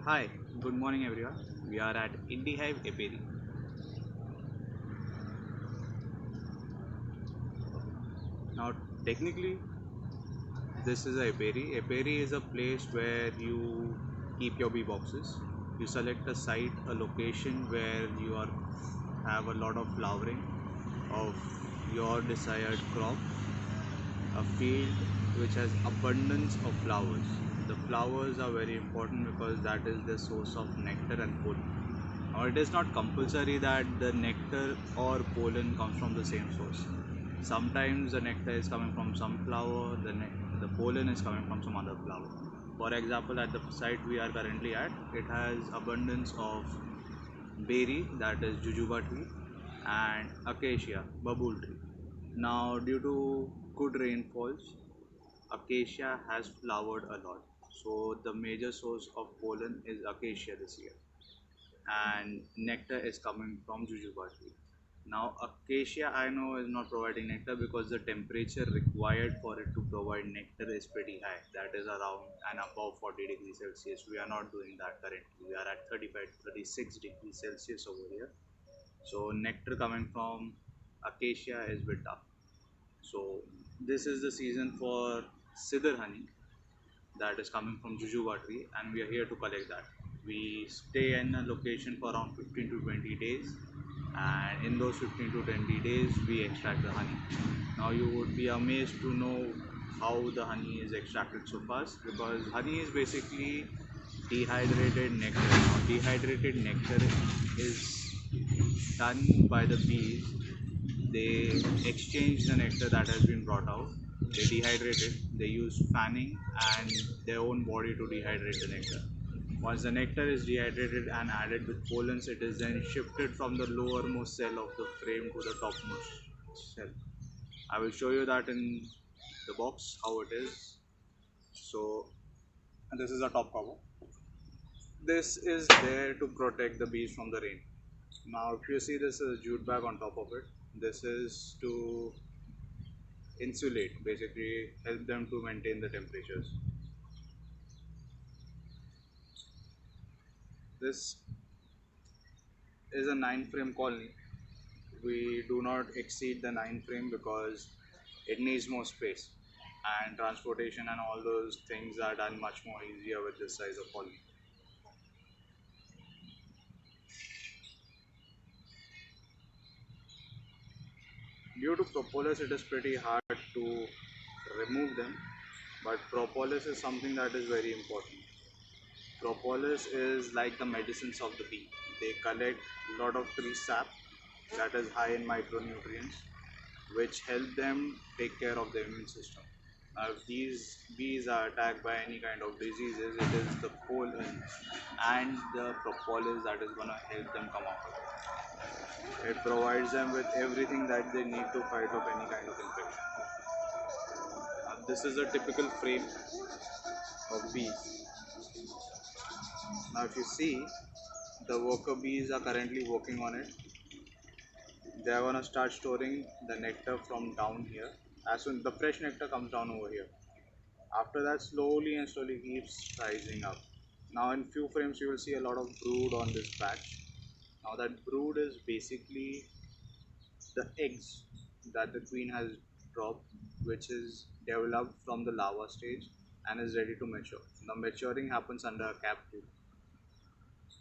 Hi, good morning everyone. We are at Indie Hive Apiary. Now, technically, this is a apiary. Apiary is a place where you keep your bee boxes. You select a site, a location where you are have a lot of flowering of your desired crop, a field which has abundance of flowers. The flowers are very important because that is the source of nectar and pollen. Now, it is not compulsory that the nectar or pollen comes from the same source. Sometimes the nectar is coming from some flower, the pollen is coming from some other flower. For example, at the site we are currently at, it has abundance of berry, that is jujuba tree, and acacia, babul tree. Now, due to good rainfalls, acacia has flowered a lot. So the major source of pollen is acacia this year, and nectar is coming from jujube tree. Now, acacia I know is not providing nectar because the temperature required for it to provide nectar is pretty high. That is around and above 40 degrees Celsius. We are not doing that currently. We are at 35 to 36 degrees Celsius over here. So, nectar coming from acacia is a bit tough. So, this is the season for cedar honey that is coming from Jujuba tree, and we are here to collect that. We stay in a location for around 15 to 20 days, and in those 15 to 20 days we extract the honey. Now you would be amazed to know how the honey is extracted so fast, because honey is basically dehydrated nectar. Now dehydrated nectar is done by the bees. They exchange the nectar that has been brought out, they dehydrate it, they use fanning and their own body to dehydrate the nectar. Once the nectar is dehydrated and added with pollens, it is then shifted from the lowermost cell of the frame to the topmost cell. I will show you that in the box how it is. So this is the top cover. This is there to protect the bees from the rain. Now if you see, this is a jute bag on top of it. This is to insulate, basically help them to maintain the temperatures. This is a 9 frame colony. We do not exceed the 9 frame because it needs more space, and transportation and all those things are done much more easier with this size of colony. Due to propolis, it is pretty hard to remove them, but propolis is something that is very important. Propolis is like the medicines of the bee. They collect a lot of tree sap that is high in micronutrients, which help them take care of the immune system. Now, if these bees are attacked by any kind of diseases, it is the pollen and the propolis that is going to help them come out of it. It provides them with everything that they need to fight off any kind of infection. Now, this is a typical frame of bees. Now, if you see, the worker bees are currently working on it. They are gonna start storing the nectar from down here. As soon the fresh nectar comes down over here. After that, slowly and slowly keeps rising up. Now in few frames you will see a lot of brood on this patch. Now that brood is basically the eggs that the queen has dropped, which is developed from the larva stage and is ready to mature. Now maturing happens under a cap tube.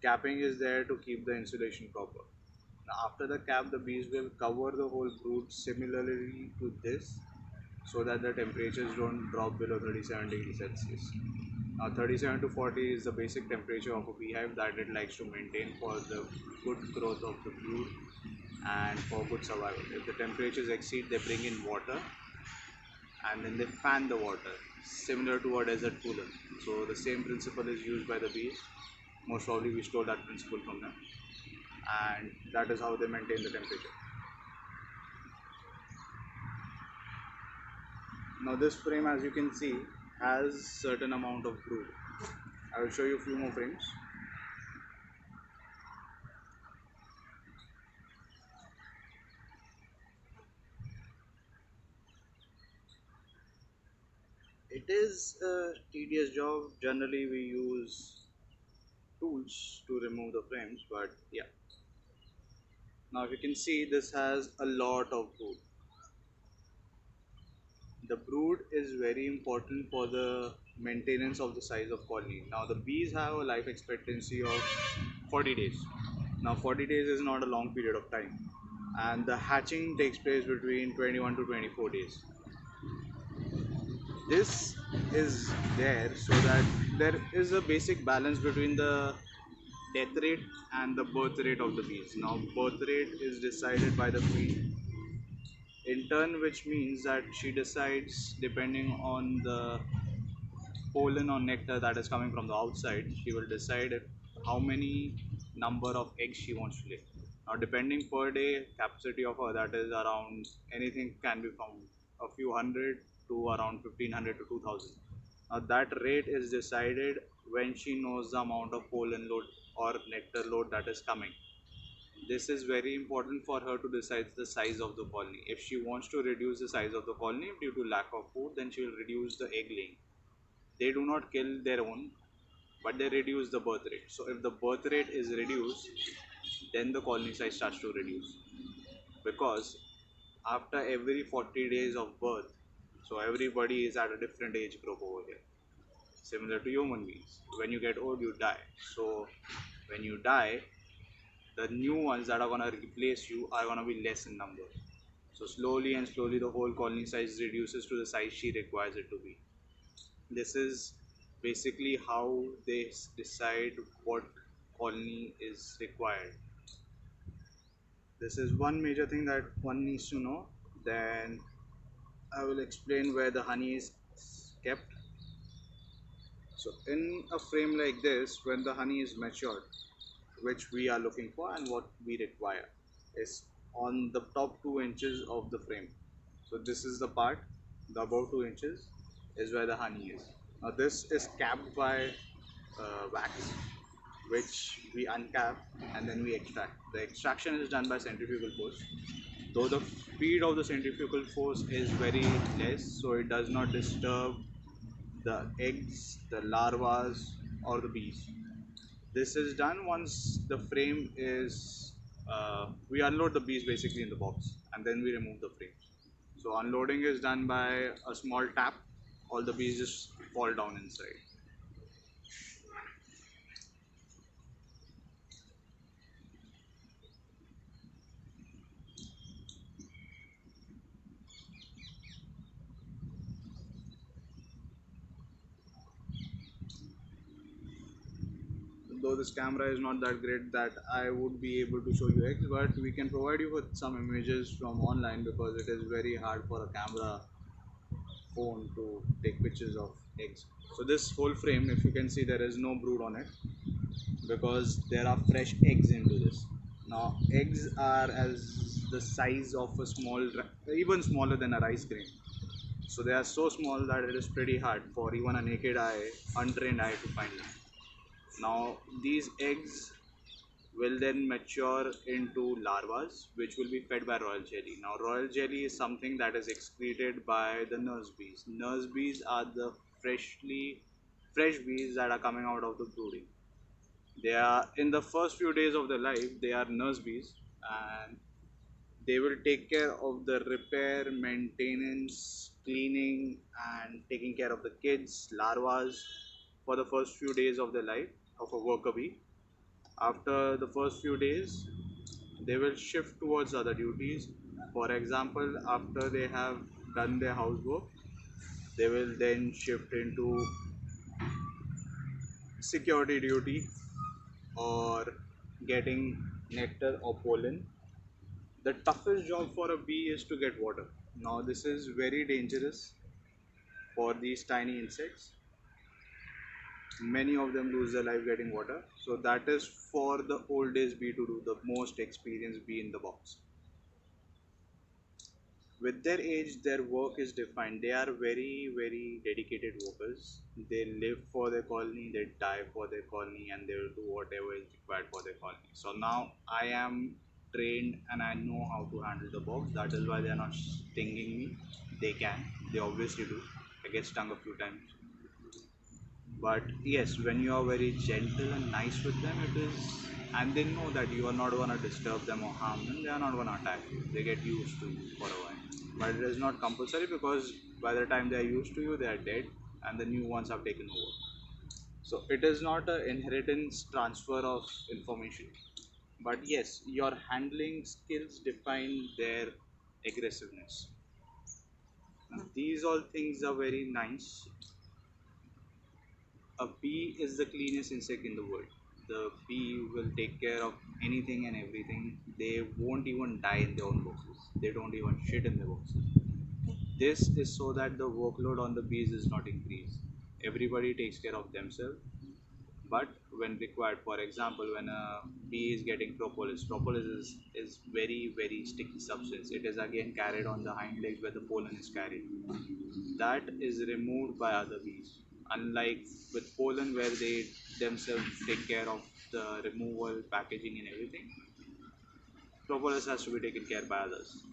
Capping is there to keep the insulation proper. Now after the cap, the bees will cover the whole brood similarly to this, so that the temperatures don't drop below 37 degrees Celsius. Now 37 to 40 is the basic temperature of a beehive that it likes to maintain for the good growth of the brood and for good survival. If the temperatures exceed, they bring in water and then they fan the water, similar to a desert cooler. So the same principle is used by the bees. Most probably we stole that principle from them, and that is how they maintain the temperature. Now this frame, as you can see, has certain amount of brood. I will show you a few more frames. It is a tedious job. Generally we use tools to remove the frames, but yeah. Now if you can see, this has a lot of brood. The brood is very important for the maintenance of the size of colony. Now the bees have a life expectancy of 40 days. Now 40 days is not a long period of time, and the hatching takes place between 21 to 24 days. This is there so that there is a basic balance between the death rate and the birth rate of the bees. Now birth rate is decided by the queen in turn, which means that she decides depending on the pollen or nectar that is coming from the outside. She will decide how many number of eggs she wants to lay. Now depending per day capacity of her, that is around anything can be from a few hundred to around 1500 to 2000. Now that rate is decided when she knows the amount of pollen load or nectar load that is coming. This is very important for her to decide the size of the colony. If she wants to reduce the size of the colony due to lack of food, then she will reduce the egg laying. They do not kill their own, but they reduce the birth rate. So if the birth rate is reduced, then the colony size starts to reduce, because after every 40 days of birth, so everybody is at a different age group over here, similar to human beings. When you get old, you die. So when you die, the new ones that are going to replace you are going to be less in number. So slowly and slowly the whole colony size reduces to the size she requires it to be. This is basically how they decide what colony is required. This is one major thing that one needs to know. Then I will explain where the honey is kept. So in a frame like this, when the honey is matured, which we are looking for and what we require, is on the top 2 inches of the frame. So this is the part, the above 2 inches is where the honey is. Now this is capped by wax, which we uncap and then we extract. The extraction is done by centrifugal force, though the speed of the centrifugal force is very less, so it does not disturb the eggs, the larvae, or the bees. This is done once the frame is, we unload the bees basically in the box and then we remove the frames. So unloading is done by a small tap, all the bees just fall down inside. Though this camera is not that great that I would be able to show you eggs, but we can provide you with some images from online, because it is very hard for a camera phone to take pictures of eggs. So this whole frame, if you can see, there is no brood on it because there are fresh eggs into this. Now eggs are as the size of a small, even smaller than a rice grain. So they are so small that it is pretty hard for even a naked eye, untrained eye to find them. Now these eggs will then mature into larvae, which will be fed by royal jelly. Now royal jelly is something that is excreted by the nurse bees. Nurse bees are the fresh bees that are coming out of the brooding. They are in the first few days of their life, they are nurse bees, and they will take care of the repair, maintenance, cleaning, and taking care of the kids, larvae for the first few days of their life of a worker bee. After the first few days, they will shift towards other duties. For example, after they have done their housework, they will then shift into security duty or getting nectar or pollen. The toughest job for a bee is to get water. Now, this is very dangerous for these tiny insects. Many of them lose their life getting water. So, that is for the old age bee to do, the most experienced bee in the box. With their age, their work is defined. They are very dedicated workers. They live for their colony, they die for their colony, and they will do whatever is required for their colony. So now I am trained and I know how to handle the box. That is why they are not stinging me. They can, they obviously do. I get stung a few times. But yes, when you are very gentle and nice with them, it is, and they know that you are not gonna disturb them or harm them. They are not gonna attack you. They get used to you for a while. But it is not compulsory, because by the time they are used to you, they are dead, and the new ones have taken over. So it is not an inheritance transfer of information. But yes, your handling skills define their aggressiveness. And these all things are very nice. A bee is the cleanest insect in the world. The bee will take care of anything and everything. They won't even die in their own boxes. They don't even shit in their boxes. This is so that the workload on the bees is not increased. Everybody takes care of themselves, but when required, for example, when a bee is getting propolis, is very very sticky substance. It is again carried on the hind legs where the pollen is carried. That is removed by other bees. Unlike with pollen, where they themselves take care of the removal, packaging, and everything, propolis has to be taken care by others.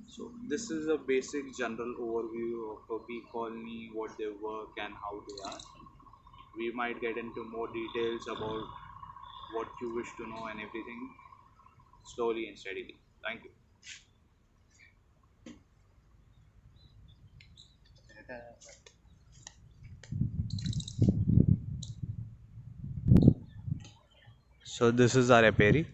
So this is a basic general overview of a bee colony, what they work and how they are. We might get into more details about what you wish to know and everything slowly and steadily. Thank you. So this is our apiary.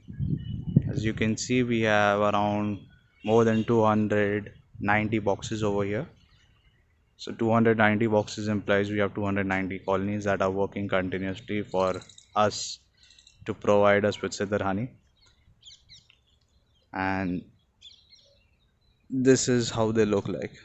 As you can see, we have around more than 290 boxes over here. So 290 boxes implies we have 290 colonies that are working continuously for us to provide us with cedar honey. And this is how they look like.